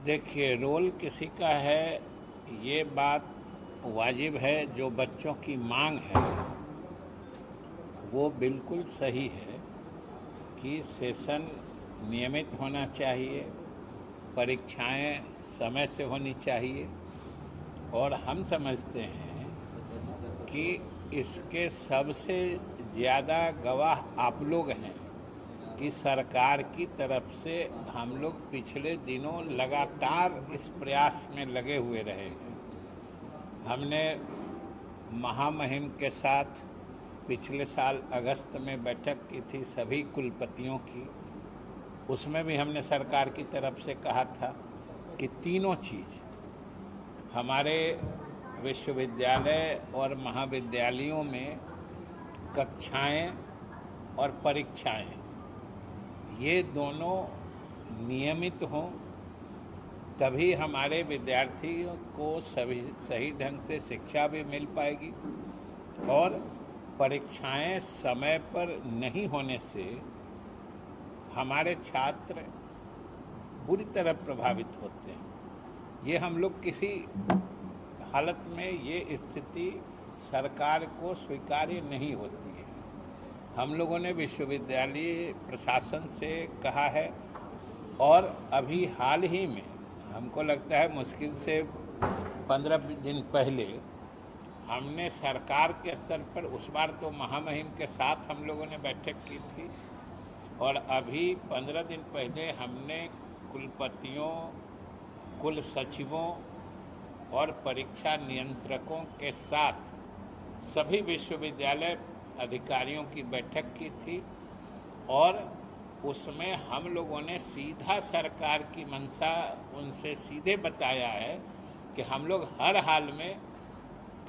देखिए, रोल किसी का है, ये बात वाजिब है। जो बच्चों की मांग है वो बिल्कुल सही है कि सेशन नियमित होना चाहिए, परीक्षाएं समय से होनी चाहिए। और हम समझते हैं कि इसके सबसे ज़्यादा गवाह आप लोग हैं कि सरकार की तरफ से हम लोग पिछले दिनों लगातार इस प्रयास में लगे हुए रहे हैं। हमने महामहिम के साथ पिछले साल अगस्त में बैठक की थी सभी कुलपतियों की। उसमें भी हमने सरकार की तरफ से कहा था कि तीनों चीज़ हमारे विश्वविद्यालय और महाविद्यालयों में कक्षाएं और परीक्षाएं ये दोनों नियमित हों, तभी हमारे विद्यार्थियों को सही ढंग से शिक्षा भी मिल पाएगी। और परीक्षाएं समय पर नहीं होने से हमारे छात्र बुरी तरह प्रभावित होते हैं। ये हम लोग किसी हालत में ये स्थिति सरकार को स्वीकार्य नहीं होती है। हम लोगों ने विश्वविद्यालय प्रशासन से कहा है और अभी हाल ही में हमको लगता है मुश्किल से 15 दिन पहले हमने सरकार के स्तर पर, उस बार तो महामहिम के साथ हम लोगों ने बैठक की थी, और अभी 15 दिन पहले हमने कुलपतियों, कुल सचिवों और परीक्षा नियंत्रकों के साथ सभी विश्वविद्यालय अधिकारियों की बैठक की थी। और उसमें हम लोगों ने सीधा सरकार की मंशा उनसे सीधे बताया है कि हम लोग हर हाल में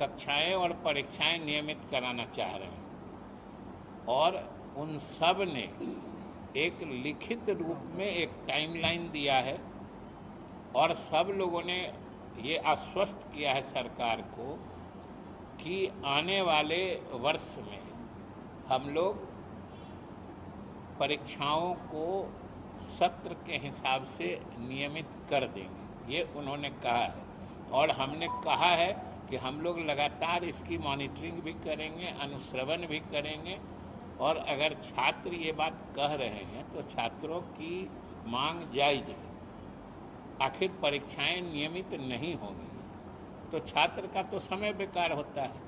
कक्षाएं और परीक्षाएं नियमित कराना चाह रहे हैं। और उन सब ने एक लिखित रूप में एक टाइमलाइन दिया है और सब लोगों ने ये आश्वस्त किया है सरकार को कि आने वाले वर्ष में हम लोग परीक्षाओं को सत्र के हिसाब से नियमित कर देंगे, ये उन्होंने कहा है। और हमने कहा है कि हम लोग लगातार इसकी मॉनिटरिंग भी करेंगे, अनुश्रवण भी करेंगे। और अगर छात्र ये बात कह रहे हैं तो छात्रों की मांग जायज़ है। आखिर परीक्षाएं नियमित नहीं होंगी तो छात्र का तो समय बेकार होता है।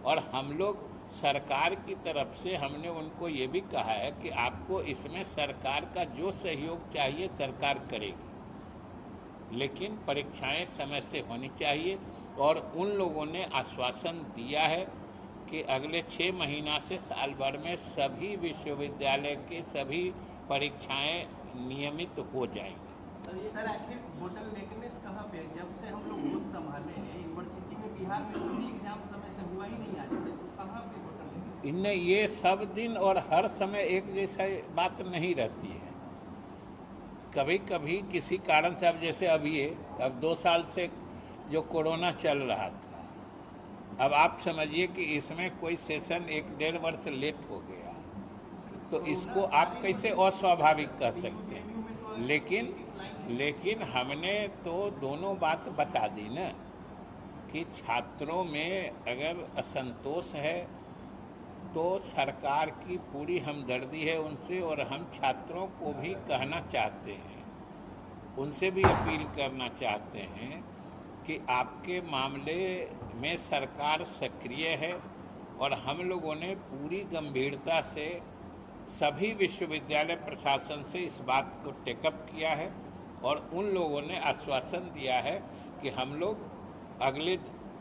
और हम लोग सरकार की तरफ से हमने उनको ये भी कहा है कि आपको इसमें सरकार का जो सहयोग चाहिए सरकार करेगी, लेकिन परीक्षाएं समय से होनी चाहिए। और उन लोगों ने आश्वासन दिया है कि अगले 6 महीना से साल भर में सभी विश्वविद्यालय के सभी परीक्षाएं नियमित हो जाएंगी। सर आखिर बोतल नेकनेस कहाँ पे? जब से हम लोग होश संभाले हैं यूनिवर्सिटी में, बिहार में सभी एग्जाम समय से हुआ ही नहीं आज तक, तो कहाँ पे बोतल नेकनेस? इनने ये सब दिन और हर समय एक जैसा बात नहीं रहती है। कभी कभी किसी कारण से, अब जैसे अब 2 साल से जो कोरोना चल रहा था, अब आप समझिए कि इसमें कोई सेशन 1-1.5 वर्ष लेट हो गया, तो इसको आप कैसे अस्वाभाविक कह सकते हैं। लेकिन हमने तो दोनों बात बता दी ना कि छात्रों में अगर असंतोष है तो सरकार की पूरी हमदर्दी है उनसे। और हम छात्रों को भी कहना चाहते हैं, उनसे भी अपील करना चाहते हैं कि आपके मामले में सरकार सक्रिय है। और हम लोगों ने पूरी गंभीरता से सभी विश्वविद्यालय प्रशासन से इस बात को टेकअप किया है और उन लोगों ने आश्वासन दिया है कि हम लोग अगले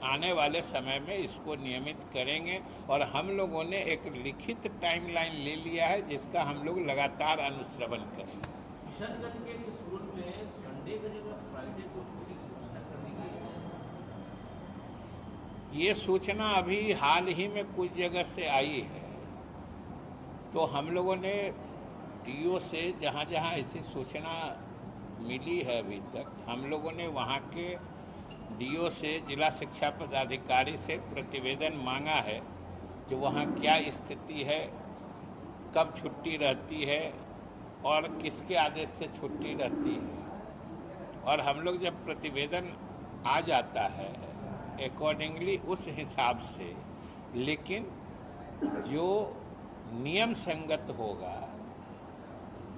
आने वाले समय में इसको नियमित करेंगे। और हम लोगों ने एक लिखित टाइमलाइन ले लिया है जिसका हम लोग लगातार अनुश्रवण करेंगे। किशनगंज के स्कूल में संडे की जगह फ्राइडे को छुट्टी की घोषणा कर दी गई है। ये सूचना अभी हाल ही में कुछ जगह से आई है, तो हम लोगों ने डीओ से जहाँ जहाँ ऐसी सूचना मिली है अभी तक, हम लोगों ने वहाँ के डीओ से, जिला शिक्षा पदाधिकारी से प्रतिवेदन मांगा है कि वहाँ क्या स्थिति है, कब छुट्टी रहती है और किसके आदेश से छुट्टी रहती है। और हम लोग जब प्रतिवेदन आ जाता है अकॉर्डिंगली उस हिसाब से, लेकिन जो नियम संगत होगा,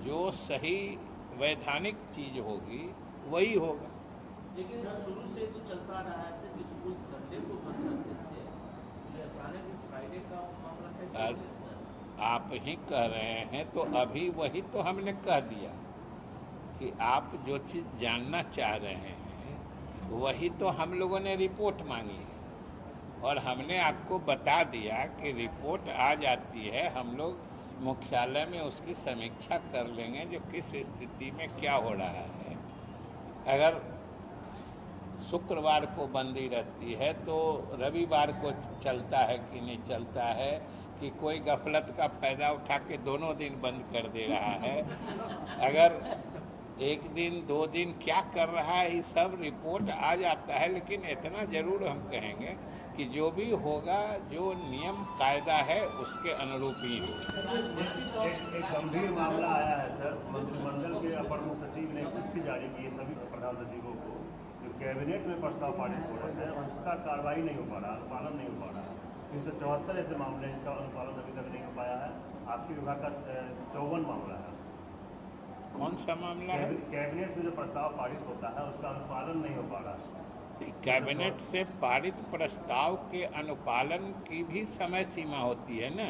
जो सही वैधानिक चीज होगी वही होगा। लेकिन शुरू से तो चलता रहा है कि स्कूल संडे को बंद करते थे, ये अचानक फ्राइडे का मामला कैसे हो गया सर? आप ही कह रहे हैं तो अभी वही तो हमने कह दिया कि आप जो चीज़ जानना चाह रहे हैं वही तो हम लोगों ने रिपोर्ट मांगी है और हमने आपको बता दिया कि रिपोर्ट आ जाती है, हम लोग मुख्यालय में उसकी समीक्षा कर लेंगे जो किस स्थिति में क्या हो रहा है। अगर शुक्रवार को बंदी रहती है तो रविवार को चलता है कि नहीं चलता है, कि कोई गफलत का फ़ायदा उठा के दोनों दिन बंद कर दे रहा है, अगर एक दिन 2 दिन क्या कर रहा है, ये सब रिपोर्ट आ जाता है। लेकिन इतना ज़रूर हम कहेंगे कि जो भी होगा, जो नियम कायदा है उसके अनुरूप ही हो। एक गंभीर मामला आया है सर, मंत्रिमंडल के अपर मुख्य सचिव ने चिट्ठी जारी की है सभी प्रधान सचिवों को, जो कैबिनेट में प्रस्ताव पारित हो रहे हैं उसका कार्रवाई नहीं हो पा रहा, अनुपालन नहीं हो पा रहा है। 374 ऐसे मामले जिसका अनुपालन अभी तक नहीं हो पाया है। आपके विभाग का 54 मामला है। कौन सा मामला है? कैबिनेट से जो प्रस्ताव पारित होता है उसका अनुपालन नहीं हो पा रहा है। कैबिनेट से पारित प्रस्ताव के अनुपालन की भी समय सीमा होती है ना।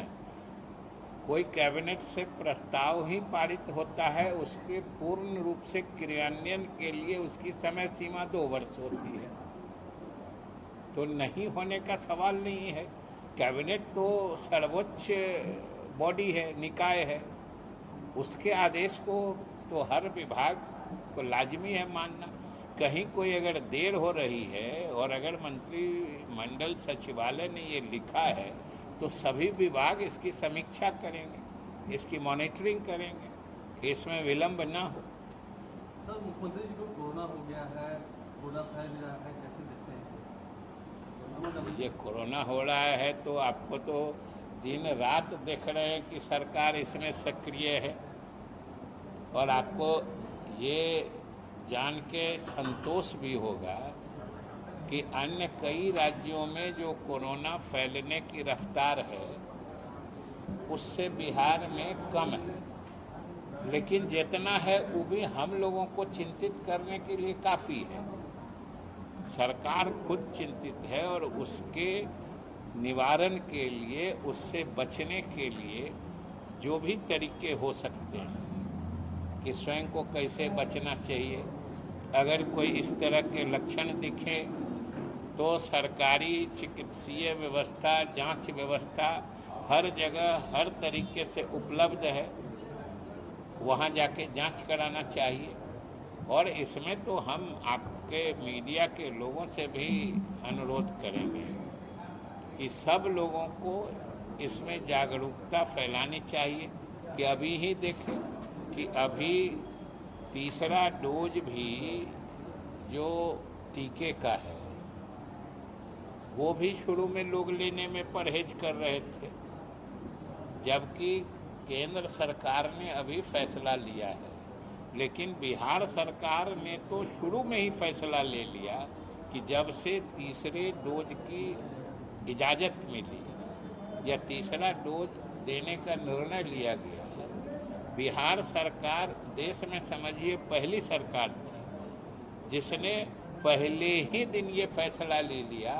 कोई कैबिनेट से प्रस्ताव ही पारित होता है, उसके पूर्ण रूप से क्रियान्वयन के लिए उसकी समय सीमा 2 वर्ष होती है, तो नहीं होने का सवाल नहीं है। कैबिनेट तो सर्वोच्च बॉडी है, निकाय है, उसके आदेश को तो हर विभाग को लाजमी है मानना। कहीं कोई अगर देर हो रही है और अगर मंत्रिमंडल सचिवालय ने ये लिखा है तो सभी विभाग इसकी समीक्षा करेंगे, इसकी मॉनिटरिंग करेंगे, इसमें विलंब ना हो। सर, मुख्यमंत्री जी को कोरोना हो गया है, कोरोना फैल रहा है, कैसे देखते हैं इसे? ये कोरोना हो रहा है तो आपको तो दिन रात देख रहे हैं कि सरकार इसमें सक्रिय है, और आपको ये जान के संतोष भी होगा कि अन्य कई राज्यों में जो कोरोना फैलने की रफ्तार है उससे बिहार में कम है, लेकिन जितना है वो भी हम लोगों को चिंतित करने के लिए काफ़ी है। सरकार खुद चिंतित है और उसके निवारण के लिए, उससे बचने के लिए जो भी तरीके हो सकते हैं कि स्वयं को कैसे बचना चाहिए। अगर कोई इस तरह के लक्षण दिखे तो सरकारी चिकित्सीय व्यवस्था, जांच व्यवस्था हर जगह हर तरीके से उपलब्ध है, वहां जाके जांच कराना चाहिए। और इसमें तो हम आपके मीडिया के लोगों से भी अनुरोध करेंगे कि सब लोगों को इसमें जागरूकता फैलानी चाहिए। कि अभी ही देखें कि अभी तीसरा डोज भी जो टीके का है वो भी शुरू में लोग लेने में परहेज कर रहे थे, जबकि केंद्र सरकार ने अभी फैसला लिया है। लेकिन बिहार सरकार ने तो शुरू में ही फैसला ले लिया कि जब से तीसरे डोज की इजाज़त मिली या तीसरा डोज देने का निर्णय लिया गया, बिहार सरकार देश में समझिए पहली सरकार थी जिसने पहले ही दिन ये फैसला ले लिया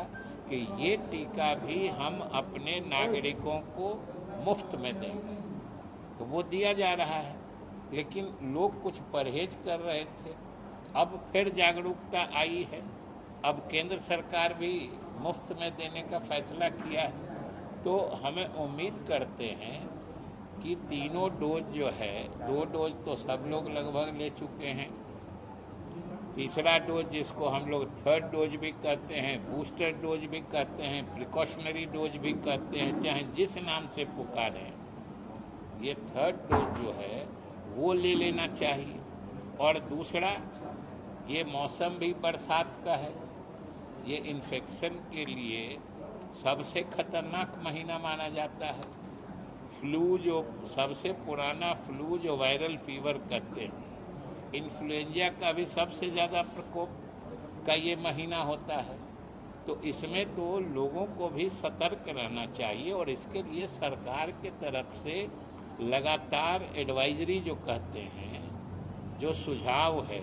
कि ये टीका भी हम अपने नागरिकों को मुफ्त में देंगे। तो वो दिया जा रहा है, लेकिन लोग कुछ परहेज कर रहे थे। अब फिर जागरूकता आई है, अब केंद्र सरकार भी मुफ्त में देने का फैसला किया है। तो हमें उम्मीद करते हैं कि तीनों डोज जो है, 2 डोज तो सब लोग लगभग ले चुके हैं, तीसरा डोज जिसको हम लोग थर्ड डोज भी कहते हैं, बूस्टर डोज भी कहते हैं, प्रिकॉशनरी डोज भी कहते हैं, चाहे जिस नाम से पुकारें, ये थर्ड डोज जो है वो ले लेना चाहिए। और दूसरा, ये मौसम भी बरसात का है, ये इन्फेक्शन के लिए सबसे खतरनाक महीना माना जाता है। फ्लू जो सबसे पुराना फ्लू जो वायरल फीवर कहते हैं, इन्फ्लुएंजा का भी सबसे ज़्यादा प्रकोप का ये महीना होता है, तो इसमें तो लोगों को भी सतर्क रहना चाहिए। और इसके लिए सरकार के तरफ से लगातार एडवाइजरी जो कहते हैं, जो सुझाव है,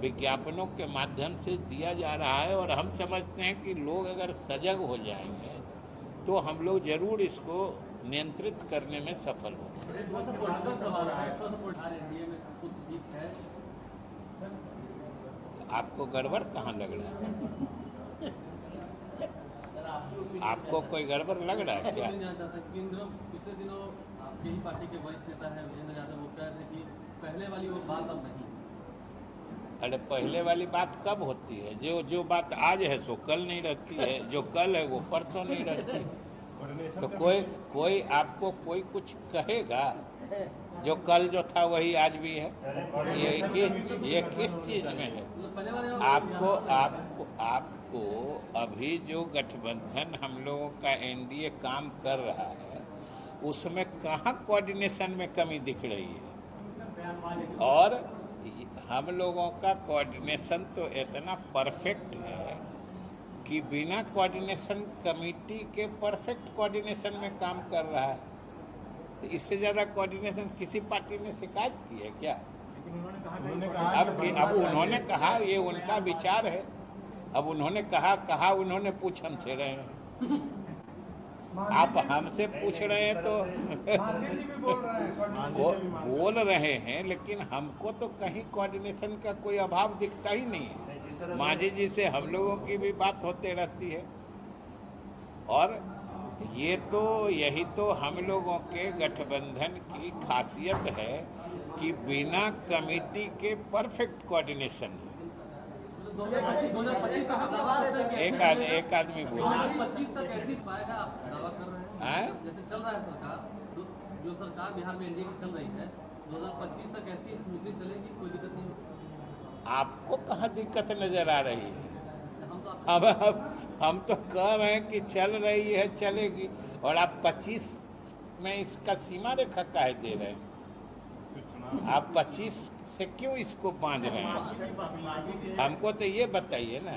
विज्ञापनों के माध्यम से दिया जा रहा है। और हम समझते हैं कि लोग अगर सजग हो जाएंगे तो हम लोग जरूर इसको नियंत्रित करने में सफल होंगे। आपको गड़बड़ कहाँ लग रहा है? आपको कोई गड़बड़ लग रहा है क्या? पिछले दिनों आपकी ही पार्टी के वरिष्ठ नेता है विजेंद्र यादव, वो कह रहे थे कि पहले वाली वो बात अब नहीं। अरे पहले वाली बात कब होती है? जो बात आज है सो कल नहीं रहती है, जो कल है वो परसों नहीं रहती है। तो कोई आपको कोई कुछ कहेगा? जो कल जो था वही आज भी है। ये किस चीज में है? आपको अभी जो गठबंधन हम लोगों का एनडीए काम कर रहा है, उसमें कहाँ कोऑर्डिनेशन में कमी दिख रही है? और हम लोगों का कोऑर्डिनेशन तो इतना परफेक्ट है कि बिना कोऑर्डिनेशन कमेटी के परफेक्ट कोऑर्डिनेशन में काम कर रहा है। तो इससे ज़्यादा कोऑर्डिनेशन किसी पार्टी ने शिकायत की है क्या? अब उन्होंने कहा, ये उनका विचार है। अब उन्होंने कहा उन्होंने पूछ हमसे रहे हैं। आप हमसे पूछ रहे हैं तो बोल रहे हैं, लेकिन हमको तो कहीं कोऑर्डिनेशन का कोई अभाव दिखता ही नहीं है। मांझी जी से हम लोगों की भी बात होते रहती है। और यही तो हम लोगों के गठबंधन की खासियत है कि बिना कमेटी के परफेक्ट कोऑर्डिनेशन है। 2025 एक आदमी बोला 2025 तक ऐसी पाएगा, आप दावा कर रहे हैं? जैसे चल रहा है सरकार, जो सरकार बिहार में एनडीए की चल रही है, 2025 तक ऐसी स्मूथली चलेगी, कोई दिक्कत नहीं होगी? आपको कहाँ दिक्कत नजर आ रही है? हम तो कह रहे हैं कि चल रही है, चलेगी। और आप 25 में इसका सीमा रेखा काहे दे रहे हैं? आप 25 से क्यों इसको बांध रहे हैं? हमको तो ये बताइए ना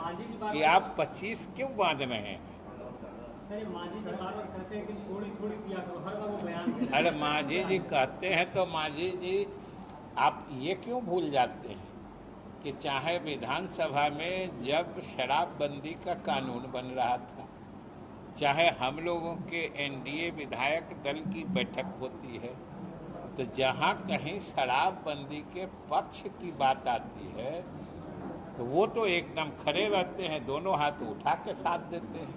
कि आप 25 क्यों बांध रहे हैं? अरे मांझी जी कहते हैं तो मांझी जी आप ये क्यों भूल जाते हैं कि चाहे विधानसभा में जब शराबबंदी का कानून बन रहा था, चाहे हम लोगों के एनडीए विधायक दल की बैठक होती है, तो जहाँ कहीं शराबबंदी के पक्ष की बात आती है तो वो तो एकदम खड़े रहते हैं, दोनों हाथ उठा के साथ देते हैं।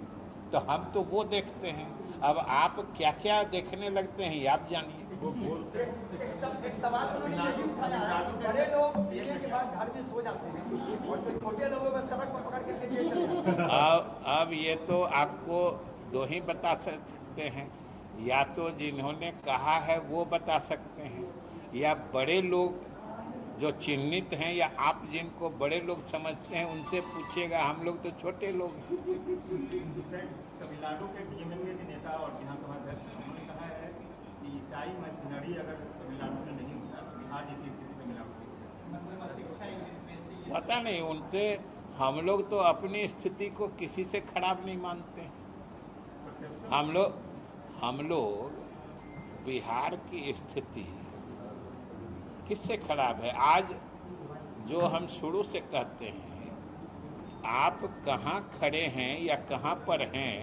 तो हम तो वो देखते हैं। अब आप क्या क्या देखने लगते हैं ये आप जानिए। एक सवाल बड़े लोग पीने के बाद घर में सो जाते हैं और जो छोटे लोगों को सड़क पर पकड़ के जेल चले जाते हैं। अब ये तो आपको दो ही बता सकते हैं, या तो जिन्होंने कहा है वो बता सकते हैं, या बड़े लोग जो चिन्हित हैं, या आप जिनको बड़े लोग समझते हैं उनसे पूछिएगा। हम लोग तो छोटे लोग हैं। तमिलनाडु के डीएमके के नेता और विधानसभा अध्यक्ष उन्होंने कहा है कि ईसाई मशीनरी अगर तमिलनाडु में नहीं होता तो बिहार जैसी स्थिति तमिलनाडु में। पता नहीं, उनसे हम लोग तो अपनी स्थिति को किसी से खराब नहीं मानते। हम लोग बिहार की स्थिति किससे खराब है? आज जो हम शुरू से कहते हैं, आप कहाँ खड़े हैं या कहाँ पर हैं,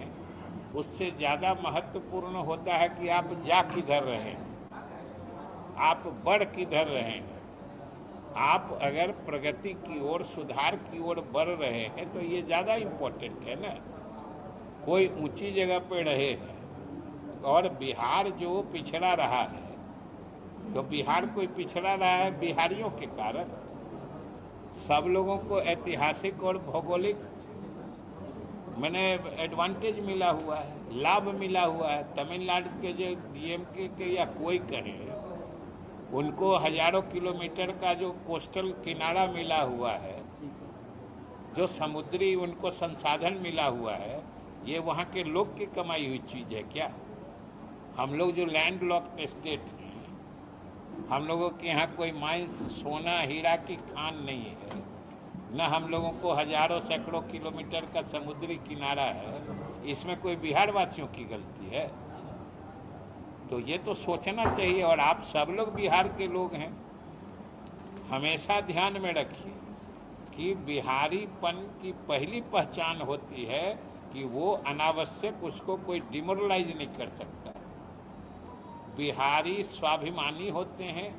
उससे ज़्यादा महत्वपूर्ण होता है कि आप जा किधर रहे हैं, आप बढ़ किधर रहे हैं। आप अगर प्रगति की ओर, सुधार की ओर बढ़ रहे हैं तो ये ज़्यादा इम्पोर्टेंट है ना। कोई ऊंची जगह पे रहे हैं और बिहार जो पिछड़ा रहा है, तो बिहार कोई पिछड़ा रहा है बिहारियों के कारण। सब लोगों को ऐतिहासिक और भौगोलिक मैंने एडवांटेज मिला हुआ है, लाभ मिला हुआ है। तमिलनाडु के जो डीएमके के या कोई कहे, उनको हजारों किलोमीटर का जो कोस्टल किनारा मिला हुआ है, जो समुद्री उनको संसाधन मिला हुआ है, ये वहाँ के लोग की कमाई हुई चीज़ है क्या? हम लोग जो लैंड लॉक्ड स्टेट हैं, हम लोगों के यहाँ कोई माइंस सोना हीरा की खान नहीं है, न हम लोगों को हजारों सैकड़ों किलोमीटर का समुद्री किनारा है। इसमें कोई बिहार वासियों की गलती है? तो ये तो सोचना चाहिए। और आप सब लोग बिहार के लोग हैं, हमेशा ध्यान में रखिए कि बिहारीपन की पहली पहचान होती है कि वो अनावश्यक उसको कोई डिमोरलाइज नहीं कर सकता। बिहारी स्वाभिमानी होते हैं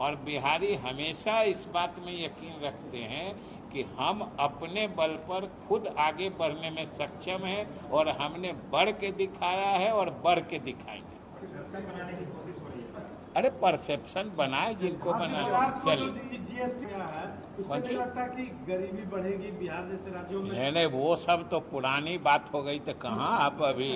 और बिहारी हमेशा इस बात में यकीन रखते हैं कि हम अपने बल पर खुद आगे बढ़ने में सक्षम हैं और हमने बढ़ के दिखाया है और बढ़ के दिखाएंगे। बनाने की कोशिश हो रही है। अरे परसेप्शन बनाए जिनको बनाना। चलिए, जीएसटी है, उससे नहीं लगता कि गरीबी बढ़ेगी बिहार जैसे राज्यों में? नहीं, वो सब तो पुरानी बात हो गई। तो कहाँ आप अभी